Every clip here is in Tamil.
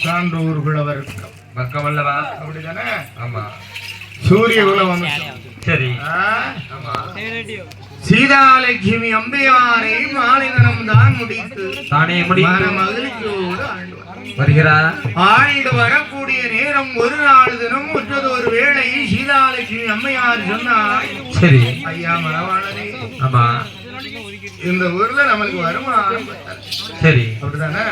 சான்றோர் குலவர் பக்கம் அல்லவா? அப்படிதானே? ஆமா. சூரிய குலம் சரி. சீதாலட்சுமி அம்பையாரை மாலைதனம் தான் முடித்து தானே முடித்து மகிழ்ச்சியோடு வருகிறார். ஆண்டு வரக்கூடிய நேரம் ஒரு நாள் தினம் முற்றது ஒரு வேளை சீதாலட்சுமி அம்மையார் சொன்னார். சரி ஐயா மரவாளரே, ஆமா, இந்த ஊர்ல நம்மளுக்கு வருமானம் சரி அப்படிதானே?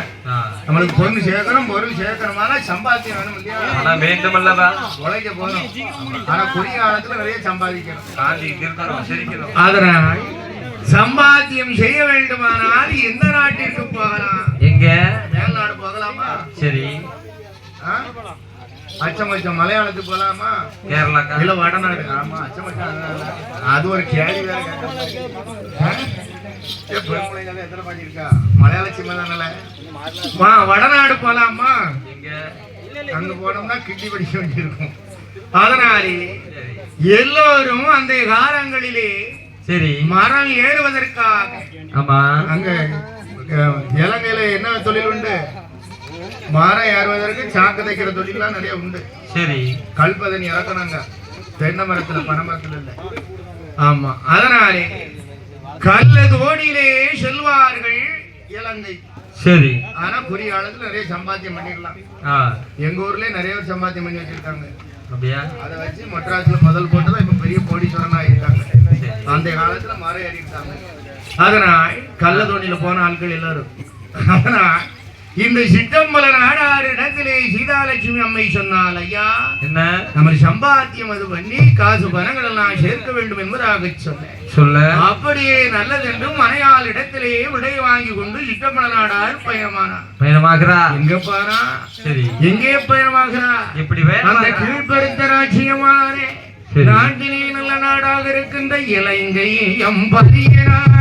நம்மளுக்கு பொண்ணு சேர்க்கணும், பொருள் சேர்க்கணுமான சம்பாத்தியம் வேணும் இல்லையா? ஆனா வேண்டும் அல்லவா? உழைக்க போகணும். ஆனா குறுகிய காலத்துல நிறைய சம்பாதிக்கணும். சிரிக்கணும். அதனால் சம்பாத்தியம் செய்ய வேண்டுமானால் எந்த நாட்டிற்கு போகலாம்? எங்க? மேல்நாடு போகலாமா? சரி. அச்சமச்சம் மலையாளத்துக்கு போகலாமா? கேரளா இல்ல வடநாடு? ஆமா, அச்சமச்சம் அது ஒரு கேள்வி வேற எத்தனை பாட்டி இருக்கா? மலையாள சிம்மதானல வடநாடு போகலாமா? அங்க போனோம்னா கிட்டி படிக்க வேண்டியிருக்கும். அதனாலே எல்லோரும் அந்த காலங்களிலே சரி மரம் ஏறுவதற்காக ஆமா அங்க இலங்கையில என்ன தொழில் உண்டு? மரம் ஏறுவதற்கு சாக்கு தைக்கிற தொழிலாம் நிறைய உண்டு. சரி, கல்பதன் இறக்கணுங்க தென்னை மரத்துல, பனை மரத்துல இல்ல. ஆமா, அதனாலே கல்ல தோணியிலே செல்வார்கள் இலங்கை. சரி, ஆனா குறுகிய காலத்துல நிறைய சம்பாத்தியம் பண்ணிடலாம். எங்க ஊர்லயே நிறைய பேர் சம்பாத்தியம் பண்ணி வச்சிருக்காங்க. அப்படியா? அதை வச்சு மெட்ராஸ்ல முதல் போட்டுதான் இப்ப பெரிய கோடீஸ்வரனா இருக்காங்க. அந்த காலத்துல மரம் ஏறிட்டாங்க. அதனால் கள்ள தோணியில போன ஆட்கள் எல்லாரும். அதனால் இந்த சிற்றம்பல நாடாறு இடத்திலே சீதாலட்சுமி அம்மை சொன்னால், ஐயா என்ன நம்ம சம்பாத்தியம் அது பண்ணி காசு பணங்கள் எல்லாம் சேர்க்க வேண்டும் என்பதாக சொல்ல அப்படியே நல்லது என்றும் மனையாள் இடத்திலே விடை வாங்கி கொண்டு சிற்றம்பல நாடார் பயணமாகிறா. எங்க பாரா? சரி, எங்கே பயணமாகிறா? எப்படி? அந்த கீழ்பெருத்த ராஜ்யமானே நாட்டிலே நல்ல நாடாக இருக்கின்ற இலங்கை எம்பதிய நாடி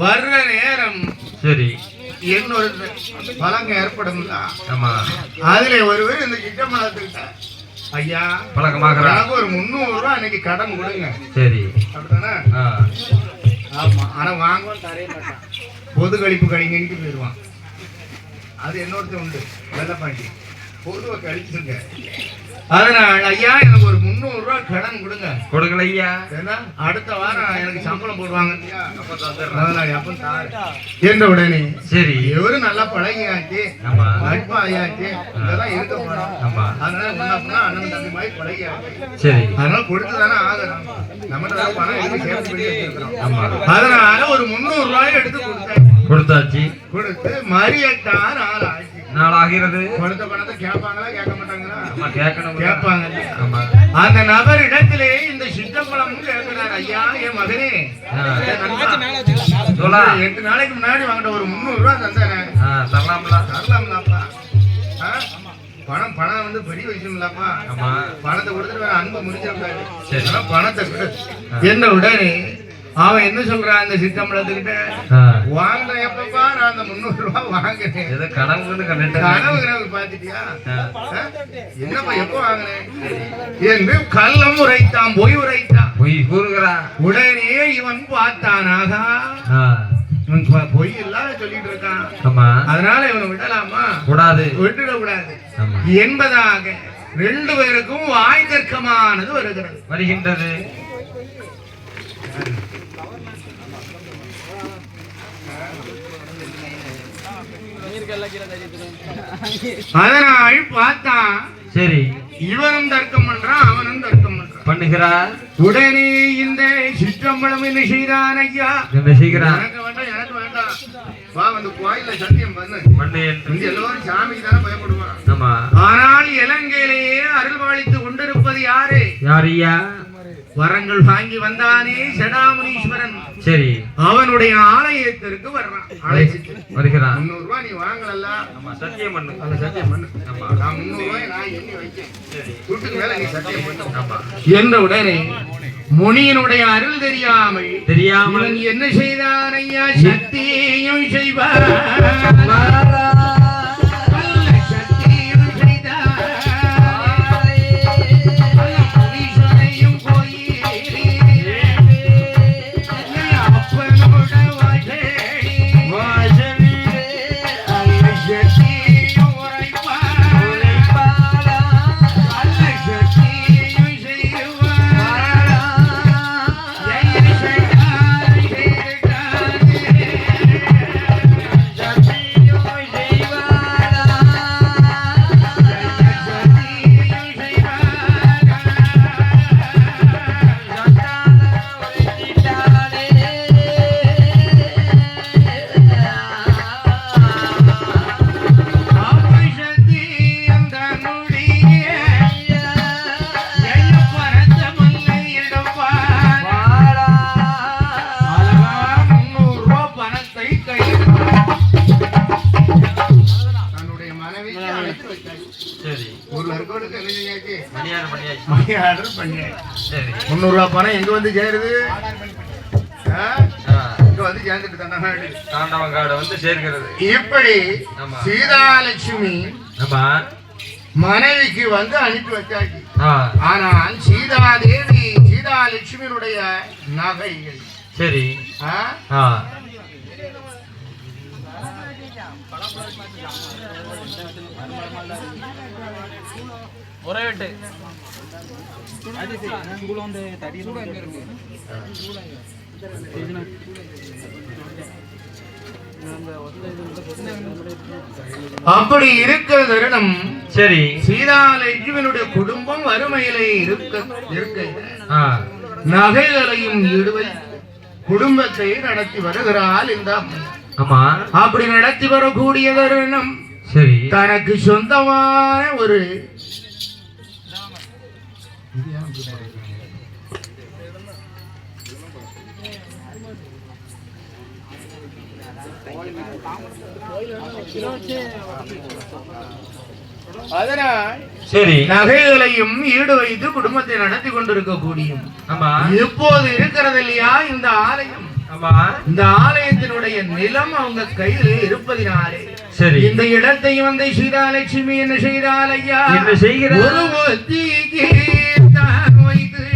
வர்ற நேரம் சரி என்னொரு பழங்க ஏற்படும். அதுல ஒருவர் இந்த சிற்றம்பலத்துக்கிட்ட, ஐயா பழக்கமாக ஒரு 300 ரூபாய் அன்னைக்கு கடன் கொடுங்க. சரி, அப்படித்தானே? ஆமா, ஆனா வாங்க தரைய மாட்டான், பொது கழிப்பு கழிங்கிட்டு போயிடுவான். அது என்னொருத்த உண்டு, வெள்ளப்பாண்டி பொதுவை கழிச்சுங்க. அதனால ஐயா எனக்கு ஒரு 300 ரூபாய் கடன் கொடுங்க. கொடுக்கல ஐயா, அடுத்த வாரம் எனக்கு சம்பளம் போடுவாங்க என்ற உடனே சரி இவரு நல்லா பழகியாச்சு, நட்பாயாச்சு, இதெல்லாம் இருக்க போறோம். அதனால அண்ணன் தம்பி மாதிரி பழகியாச்சு. சரி, அதனால கொடுத்துதானே ஆகணும். நம்மகிட்ட பணம் எடுத்து சேர்த்து பண்ணி வச்சிருக்கிறோம். அதனால ஒரு 300 ரூபாய் எடுத்து கொடுத்தாச்சு. கொடுத்து மரியட்டான் நாளாகிறது. கொடுத்த பணத்தை கேட்பாங்களா கேட்க மாட்டாங்களா? கேட்பாங்க. அந்த நபர் இடத்திலே இந்த சிற்றம்பலம் கேட்கிறார், ஐயா என் மகனே 8 நாளைக்கு முன்னாடி வாங்கிட்ட ஒரு 300 ரூபாய் தந்தேன், தரலாம்லாப்பா? பணம் வந்து பெரிய விஷயம்லாப்பா. பணத்தை கொடுத்துட்டு அன்பை முடிச்சிருக்காரு. பணத்தை என்ன உடனே அவன் என்ன சொல்றான், அந்த சித்தம்பலத்துக்கிட்ட வாங்க எப்பப்பா நான் அந்த 300 ரூபாய் வாங்கினேன், கனவு பாத்துட்டியா, என்னப்பா எப்ப வாங்கினேன் என்று கள்ளம் உரைத்தான், பொய் உரைத்தான், பொய் கூறுகிறான். உடனே இவன் பார்த்தானாக பொய் இல்லாத சொல்லிட்டு இருக்கான். ஆமா அதனால இவனை விடலாமா? கூடாது, விட்டுடக்கூடாது ஆமா என்பதாக ரெண்டு பேருக்கும் வாய் தர்க்கமானது வருகிறது. வருகின்றது. அதனால் பார்த்தான். சரி, இவனும் தர்க்கம் பண்றான், அவனும் தர்க்கம் பண்றான். பண்ணுகிறார். உடனே இந்த சிற்றம்பலம் என்ன செய்தான்? ஐயா என்ன செய்கிறார்? எனக்கு வேண்டாம், எனக்கு வேண்டாம், வா வந்து கோயில்ல சத்தியம் பண்ணு. பண்ணு என்று இங்க எல்லோரும் சாமிக்கு தானே பயப்படுவான். ஆமா. ஆனால் இலங்கையிலேயே அருள்வாளித்து கொண்டிருப்பது யாரு? யாரையா? வரங்கள் வாங்கி வந்தானே சடாமுனீஸ்வரன். சரி, அவனுடைய ஆலயத்திற்கு வர்றான். அழைச்சிட்டு வருகிறான். 300 ரூபாய் நீ வாங்கல, ஆமா சத்தியம் பண்ணு. அந்த சத்தியம் பண்ணு. ஆமா, நான் 300 ரூபாய் நான் எண்ணி வைக்கேன், சரி, வீட்டுக்கு மேல நீ சத்தியம் பண்ணு. ஆமா என்ற உடனே முனியினுடைய அருள் தெரியாமல் தெரியாமல் இவன் என்ன செய்தான்? ஐயா சத்தியம் செய்வார், சத்தியம் செய்தார். ஈஸ்வரையும் போய் அப்பனோட சத்தியம் உரைப்பார், சத்தியம் செய்வார். சரி, 300 ரூபாய் பணம் எங்க வந்து சேருது? இங்க வந்து சேர்ந்துட்டு தாண்டவங்காடு வந்து சேர்க்கிறது. இப்படி ஆமா. சீதாலட்சுமி ஆமா மனைவிக்கு வந்து அனுப்பி வச்சாச்சு. ஆ, ஆனால் சீதாதேவி சீதாலட்சுமியினுடைய நகைகள் சரி, ஆ? ஆ ஒரே வெட்டு ஸ்கூல் வந்து தடி இருக்கு. அப்படி இருக்கிற தருணம் சரி, சீதாலட்சுமியினுடைய குடும்பம் வறுமையிலே இருக்க ஆ நகைகளையும் ஈடுவை குடும்பத்தை நடத்தி வருகிறாள் இந்த அம்மை. ஆமா அப்படி நடத்தி வரக்கூடிய தருணம் சரி, தனக்கு சொந்தமான ஒரு அதனால் சரி, நகைகளையும் ஈடு வைத்து குடும்பத்தை நடத்தி கொண்டிருக்கக்கூடிய ஆமா இப்போது இருக்கிறது இல்லையா இந்த ஆலயம். ஆமா, இந்த ஆலயத்தினுடைய நிலம் அவங்க கையில் இருப்பதினாலே சரி, இந்த இடத்தை வந்து சீதாலட்சுமி என்ன செய்தால் ஐயா? என்ன செய்கிறார்? ஒரு ஒத்திகை தான் வைத்து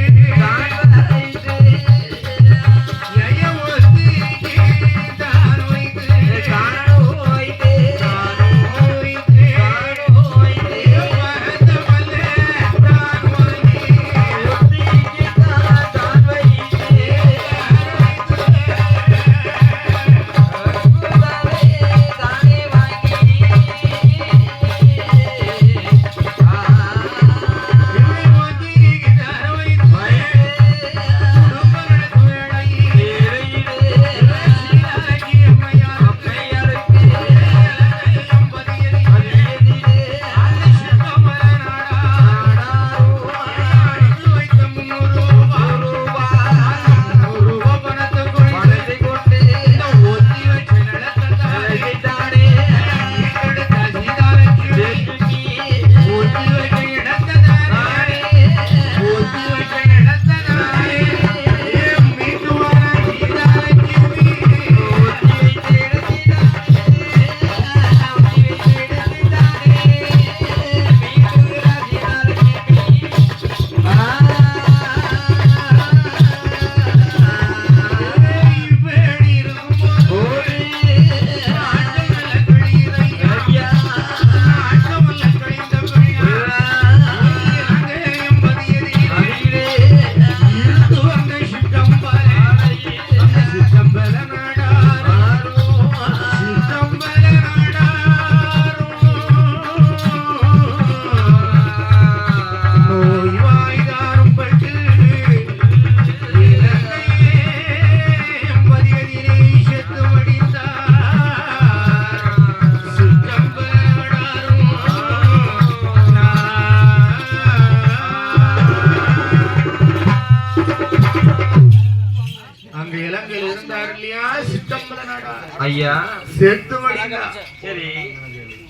சிற்றம்பலநாடா ஐயா செத்து மடிந்தா. சரி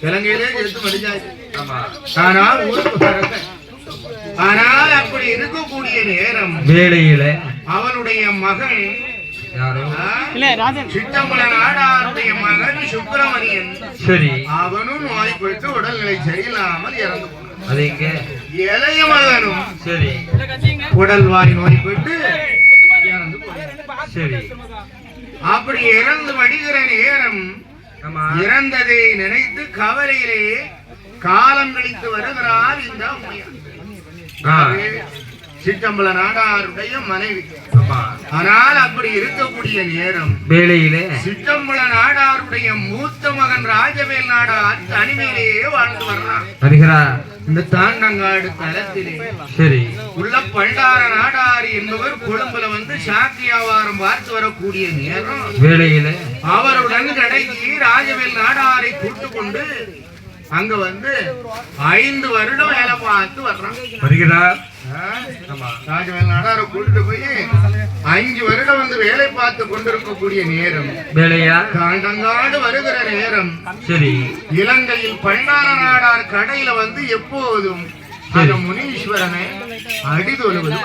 இலங்கையிலே செத்து மடிஞ்சாச்சு. ஆமா ஆனால் ஊருக்கு வரல. ஆனால் அப்படி இருக்கக்கூடிய நேரம் வேளையில அவனுடைய மகன் யாரு சிற்றம்பல நாடாருடைய மகன் சுப்பிரமணியன் சரி அவனும் நோய்பட்டு உடல்நிலை சரியில்லாமல் இறந்து போனான். அது எங்க இளைய மகனும் சரி உடல்வாய் நோய்பட்டு இறந்து போனான். சரி அப்படி இறந்து மடிகிற நேரம் ஆமா இறந்ததை நினைத்து கவலையிலே காலம் கழித்து வருகிறார் இந்த உமையார். ஆ, சிற்றம்பல நாடாருடைய மனைவி. ஆமா ஆனால் அப்படி இருக்கக்கூடிய நேரம் வேளையில சிற்றம்பல நாடாருடைய மூத்த மகன் ராஜவேல் நாடார் தனிமையிலேயே வாழ்ந்து வர்றான். வருகிறார் இந்த தாண்டங்காடு தலத்திலே சரி உள்ள பண்டார நாடார் என்பவர் கொழும்புல வந்து சாக்கு வியாபாரம் பார்த்து வரக்கூடிய நேரம் வேளையில அவருடன் கடைக்கு ராஜவேல் நாடாரை கூட்டு கொண்டு அங்க வந்து 5 வருடம் வேலை பார்த்து வர்றான். வருகிறார் ஆமா ராஜவேல் நாடாரை கூட்டிட்டு போய் 5 வருடம் வந்து வேலை பார்த்து கொண்டிருக்கக்கூடிய நேரம் வேளையா காண்டங்காடு வருகிற நேரம் சரி இலங்கையில் பண்டார நாடார் கடையில வந்து எப்போதும் அந்த முனீஸ்வரனை அடிதொழுவது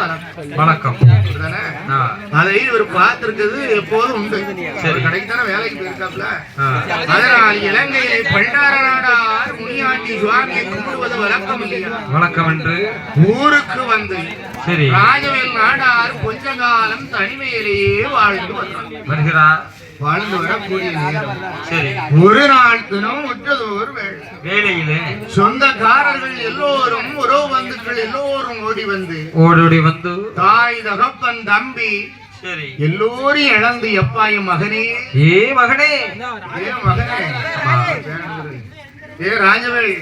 வணக்கம் அப்படிதானே? ஆ, அதை இவர் பார்த்திருக்கிறது எப்போதும் உண்டு. சரி. கடைக்கு தானே வேலைக்கு போயிருக்காப்ல. ஆ, அதனால் இலங்கையிலே பண்டார நாடார் முனியாண்டி சுவாமியை கும்பிடுவது வழக்கம் இல்லையா? வணக்கம் என்று ஊருக்கு வந்து சரி ராஜவேல் நாடார் கொஞ்ச காலம் தனிமையிலேயே வாழ்ந்து வர்றார். வருகிறார் வாழ்ந்து வரக்கூடிய நேரம் சரி ஒரு நாள் தினம் உற்றதோர் வேலை. வேளையில சொந்தக்காரர்கள் எல்லோரும் உறவு பந்துக்கள் எல்லோரும் ஓடி வந்து ஓடோடி வந்து தாய் தகப்பன் தம்பி சரி எல்லோரும் இழந்து எப்பா என் மகனே ஏ மகனே ஏ மகனே ஏ ராஜவேல்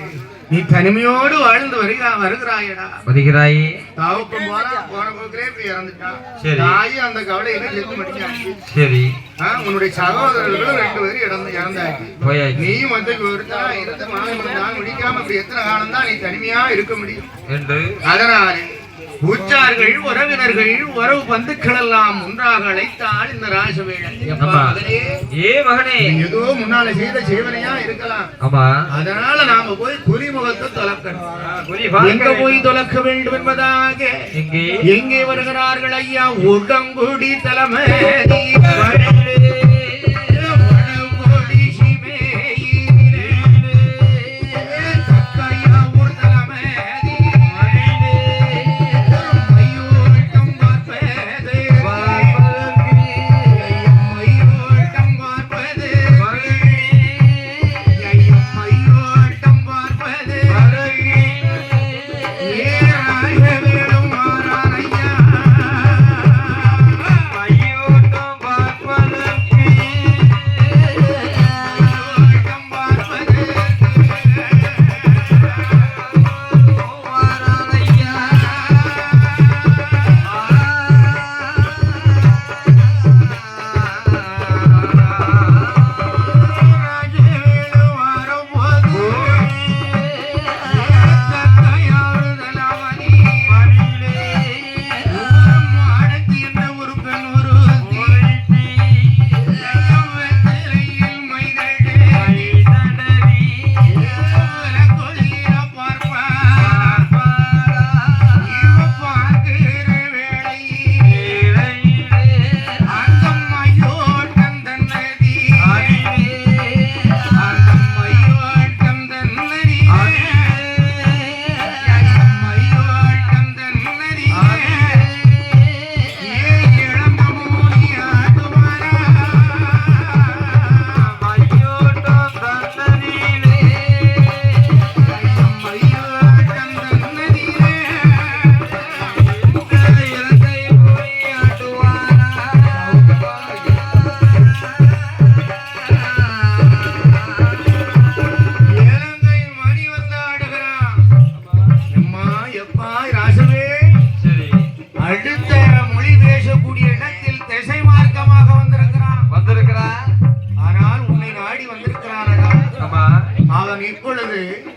நீ தனிமையோடு வாழ்ந்து வருகிறாயடா. வருகிறாயே தாவுக்கும் போன போக்கிலே இப்படி இறந்துட்டான். சரி. தாயும் அந்த கவலையில செத்து மடிச்சாச்சு. சரி உன்னுடைய சகோதரர்களும் 2 பேரும் இறந்தாச்சு. போயாச்சு நீயும் வந்து ஒருத்தா இருந்து மாதம் முடிக்காம இப்படி எத்தனை காலம் தான் நீ தனிமையா இருக்க முடியும் என்று அதனாலே உற்றார்கள் உறவினர்கள் உறவு பந்துக்கள் எல்லாம் ஒன்றாக அழைத்தால் இந்த ராஜவேலன் எப்பா ஆமா. மகனே, ஏ மகனே நீ ஏதோ முன்னால செய்த சேவனையா இருக்கலாம். ஆமா அதனால நாம போய் புலிமுகத்தை தொலைக்கணும். புலி எங்க பார்க்க போய் தொலைக்க வேண்டும் என்பதாக எங்கே எங்கே வருகிறார்கள் ஐயா? உடங்குடி தலைமை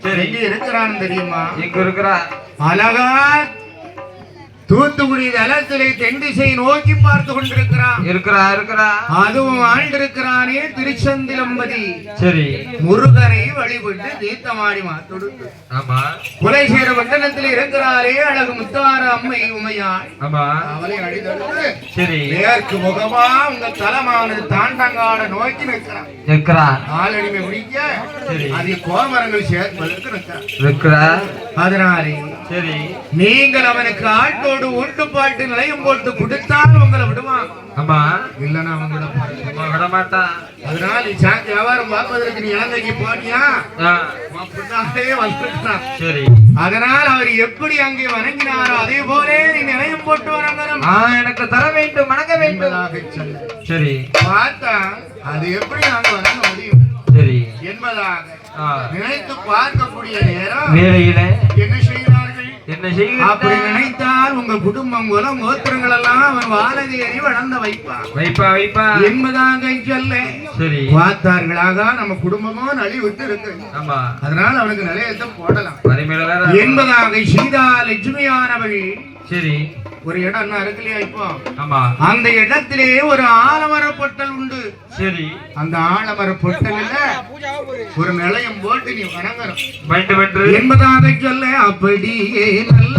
சரி எங்க இருக்கிறான் தெரியுமா? எங்க இருக்கிறா அழகா தூத்துக்குடி தலத்திலே தென் திசை நோக்கி பார்த்து கொண்டிருக்கிறான். இருக்கிறா அதுவும் ஆண்டிருக்கிறானே திருச்செந்திலம்பதி. சரி. முருகனை வழிபட்டு தீர்த்தமாடி மாத்தொடுத்து ஆமா. குலைசேர மண்டலத்தில் இருக்கிறாரே அழகு முத்தார அம்மை உமையாள். ஆமா. அவளை அடிதொடுத்து சரி. மேற்கு முகமா உங்க தலமானது தாண்டங்காட நோக்கி இருக்கிறா. ஆளடிமை முடிக்க சரி. அது கோமரங்கள் சேர்ப்பதற்கு இருக்கிறா. அதனாலே சரி. நீங்கள் அவனுக்கு ஆட்டோடு உண்டு பாட்டு நிலையம் போட்டு கொடுத்தால் உங்களை விடுவான். ஆமா. இல்லன்னா அவன் விட மாட்டான். அதனால நீ சாக்கு வியாபாரம் பார்ப்பதற்கு நீ இலங்கைக்கு போனியா அப்படின்னாலே வந்திருக்கிறான். சரி. அதனால் அவர் எப்படி அங்கே வணங்கினாரோ அதே போலே நீ நிலையம் போட்டு வணங்கணும். எனக்கு தர வேண்டும் வணங்க வேண்டும். சரி. பார்த்தா அது எப்படி நாங்க வணங்க முடியும் சரி என்பதாக நினைத்து பார்க்கக்கூடிய நேரம் வேலையில என்ன செய்கிறார்கள்? என்ன செய்ய அப்படி நினைத்தால் உங்க குடும்பம் குலம் கோத்திரங்கள் எல்லாம் அவன் வானதேறி வளர்ந்த வைப்பா என்பதாக சொல்ல சரி. பார்த்தார்களாக நம்ம குடும்பமும் நலிவிட்டு இருக்கு. ஆமா. அதனால அவனுக்கு நிலையத்தை போடலாம் என்பதாக சீதா லட்சுமியானவள். சரி. ஒரு இடம் என்ன இருக்கு இல்லையா இப்போ? ஆமா. அந்த இடத்திலே ஒரு ஆலமர பொட்டல் உண்டு. சரி. அந்த ஆலமர பொட்டல்ல ஒரு நிலையம் போட்டு நீ வணங்கணும் என்பதாக சொல்ல அப்படியே நல்ல